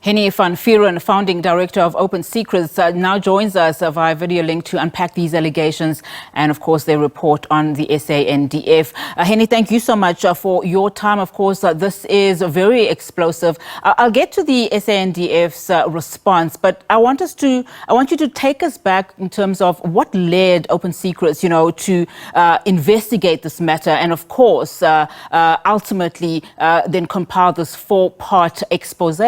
Hennie Van Vuuren, founding director of Open Secrets, now joins us via video link to unpack these allegations and, of course, their report on the SANDF. Hennie, thank you so much for your time. Of course, this is very explosive. I'll get to the SANDF's response, but I want you to take us back in terms of what led Open Secrets, to investigate this matter and, of course, ultimately then compile this 4-part expose.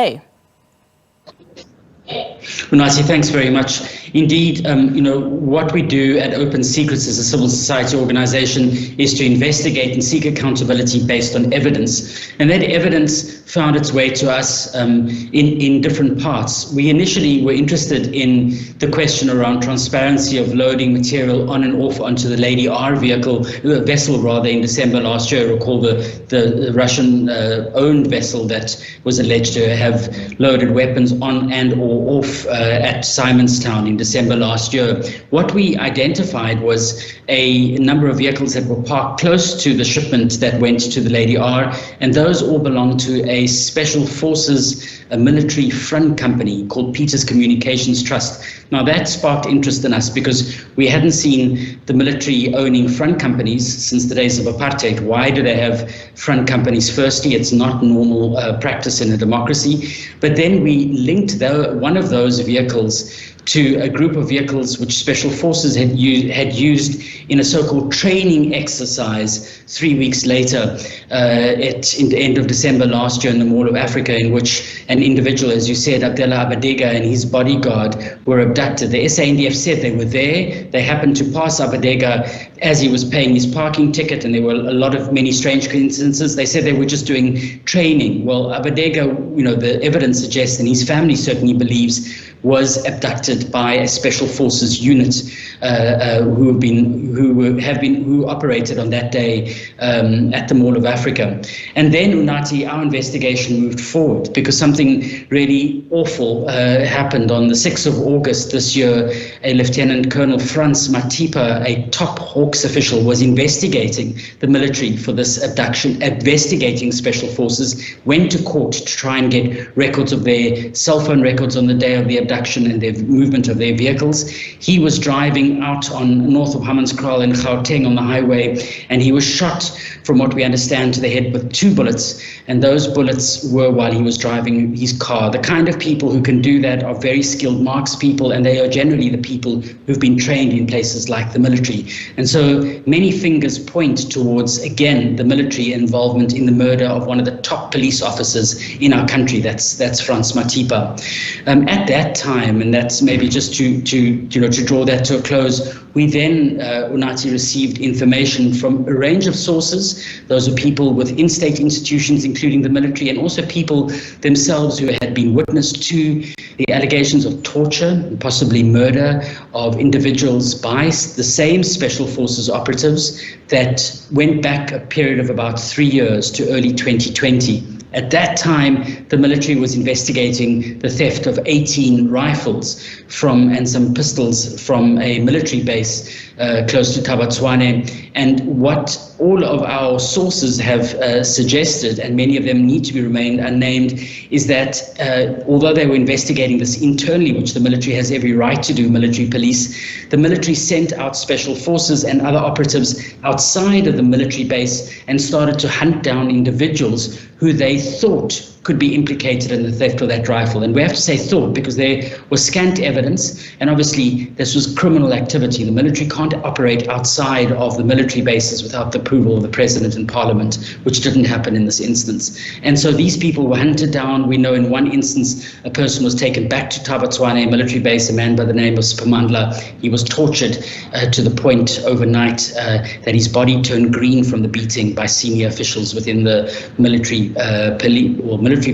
Unasi, thanks very much. Indeed, what we do at Open Secrets as a civil society organization is to investigate and seek accountability based on evidence. And that evidence found its way to us in different parts. We initially were interested in the question around transparency of loading material on and off onto the Lady R vessel in December last year. Recall the Russian owned vessel that was alleged to have loaded weapons on and or off at Simonstown in December last year. What we identified was a number of vehicles that were parked close to the shipment that went to the Lady R, and those all belong to a special forces, a military front company called Peters Communications Trust. Now that sparked interest in us because we hadn't seen the military owning front companies since the days of apartheid. Why do they have front companies? Firstly, it's not normal practice in a democracy. But then we linked one of those vehicles to a group of vehicles which Special Forces had used in a so-called training exercise 3 weeks later in the end of December last year in the Mall of Africa, in which an individual, as you said, Abdullah Abadega, and his bodyguard were abducted. The SANDF said they were there. They happened to pass Abadega as he was paying his parking ticket, and there were many strange coincidences. They said they were just doing training. Well, Abadega, the evidence suggests, and his family certainly believes, was abducted by a special forces unit who operated on that day at the Mall of Africa. And then, Unati, our investigation moved forward because something really awful happened on the 6th of August this year. A Lieutenant Colonel Frans Matipa, a top Hawks official, was investigating the military for this abduction, investigating special forces, went to court to try and get records of their cell phone records on the day of the abduction and the movement of their vehicles. He was driving out on north of Hammanskraal in Gauteng on the highway, and he was shot, from what we understand, to the head with 2 bullets, and those bullets were while he was driving his car. The kind of people who can do that are very skilled marks people, and they are generally the people who've been trained in places like the military. And so many fingers point towards, again, the military involvement in the murder of one of the top police officers in our country. That's Frans Matipa. At that time, and that's maybe just to draw that to a close, we then, Unati, received information from a range of sources. Those are people within state institutions, including the military, and also people themselves who had been witness to the allegations of torture and possibly murder of individuals by the same special forces operatives that went back a period of about 3 years to early 2020. At that time, the military was investigating the theft of 18 rifles and some pistols from a military base close to Tabatswane. And what all of our sources have suggested, and many of them need to remain unnamed, is that although they were investigating this internally, which the military has every right to do, military police, the military sent out special forces and other operatives outside of the military base and started to hunt down individuals who they thought could be implicated in the theft of that rifle. And we have to say thought because there was scant evidence, and obviously this was criminal activity. The military can't operate outside of the military bases without the approval of the President and Parliament, which didn't happen in this instance. And so these people were hunted down. We know in one instance a person was taken back to Tabatswane military base, a man by the name of Spamandla. He was tortured to the point overnight that his body turned green from the beating by senior officials within the military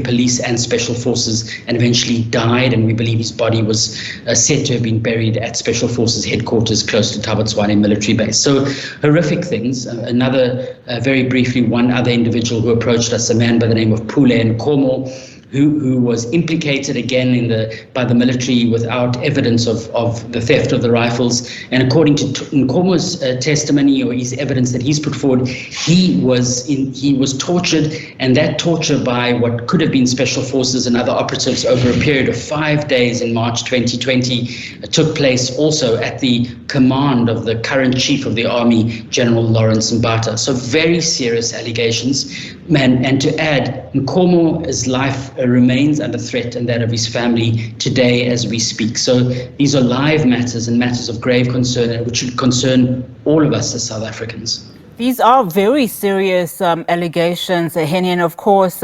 police and special forces, and eventually died, and we believe his body was said to have been buried at Special Forces headquarters close to Tabatswane military base. So horrific things. Very briefly, one other individual who approached us, a man by the name of Pule Nkomo, who was implicated again by the military without evidence of the theft of the rifles. And according to Nkomo's testimony, or his evidence that he's put forward, he was tortured, and that torture by what could have been special forces and other operatives over a period of 5 days in March 2020 took place also at the command of the current chief of the army, General Lawrence Mbata. So very serious allegations. And to add, Nkomo's life remains under threat, and that of his family today as we speak. So these are live matters and matters of grave concern, which should concern all of us as South Africans. These are very serious allegations, Hennie, and of course,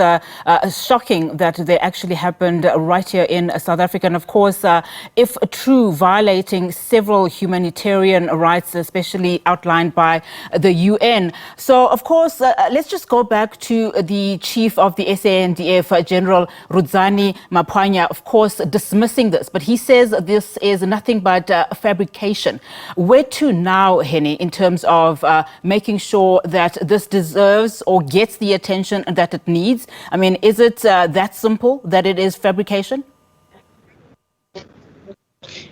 shocking that they actually happened right here in South Africa. And of course, if true, violating several humanitarian rights, especially outlined by the UN. So, of course, let's just go back to the chief of the SANDF, General Rudzani Maphwanya, of course, dismissing this. But he says this is nothing but fabrication. Where to now, Hennie, in terms of making sure that this deserves or gets the attention that it needs? I mean, is it that simple that it is fabrication?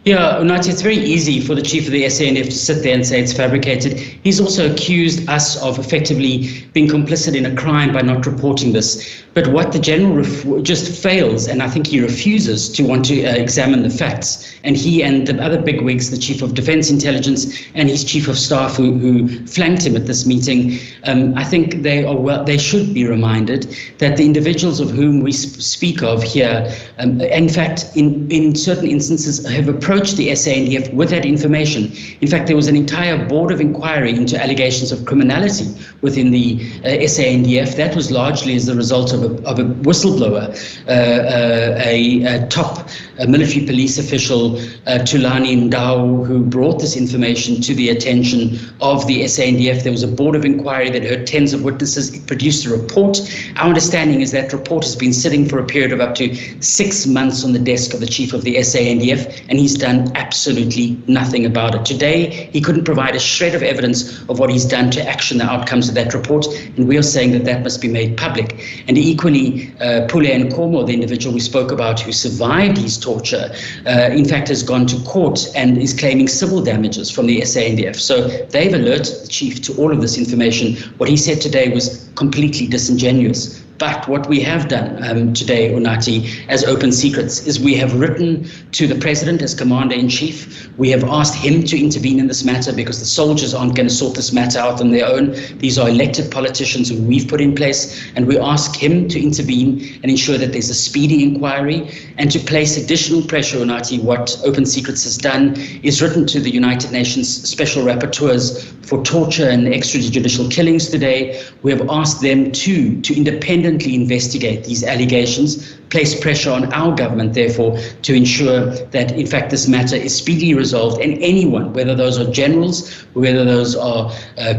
Yeah, Unathi, it's very easy for the chief of the SANDF to sit there and say it's fabricated. He's also accused us of effectively being complicit in a crime by not reporting this. But what the general just fails, and I think he refuses to want to examine the facts. And he and the other bigwigs, the chief of defense intelligence and his chief of staff who flanked him at this meeting, I think they should be reminded that the individuals of whom we speak of here, in fact, in certain instances have approached the SANDF with that information. In fact, there was an entire board of inquiry into allegations of criminality within the SANDF. That was largely as the result of a whistleblower, a top military police official, Thulani Ndau, who brought this information to the attention of the SANDF. There was a board of inquiry that heard tens of witnesses. It produced a report. Our understanding is that report has been sitting for a period of up to 6 months on the desk of the chief of the SANDF, and he's done absolutely nothing about it. Today, he couldn't provide a shred of evidence of what he's done to action the outcomes of that report, and we are saying that that must be made public. And equally, Pule Nkomo, the individual we spoke about who survived his torture, in fact has gone to court and is claiming civil damages from the SANDF. So they've alerted the chief to all of this information. What he said today was completely disingenuous. But what we have done today, Unathi, as Open Secrets, is we have written to the president as commander-in-chief. We have asked him to intervene in this matter because the soldiers aren't going to sort this matter out on their own. These are elected politicians who we've put in place, and we ask him to intervene and ensure that there's a speedy inquiry and to place additional pressure, Unathi. What Open Secrets has done is written to the United Nations Special Rapporteurs for torture and extrajudicial killings today. We have asked them to independently investigate these allegations, place pressure on our government, therefore, to ensure that, in fact, this matter is speedily resolved, and anyone, whether those are generals, whether those are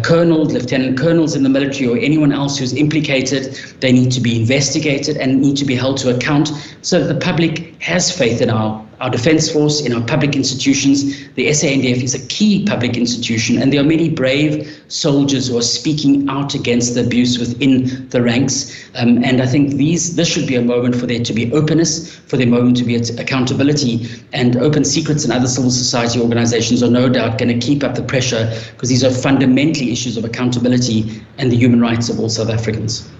colonels, lieutenant colonels in the military, or anyone else who's implicated, they need to be investigated and need to be held to account so that the public has faith in our defence force, in our public institutions. The SANDF is a key public institution, and there are many brave soldiers who are speaking out against the abuse within the ranks. And I think this should be a moment for there to be openness, for the moment to be accountability. And Open Secrets and other civil society organisations are no doubt going to keep up the pressure, because these are fundamentally issues of accountability and the human rights of all South Africans.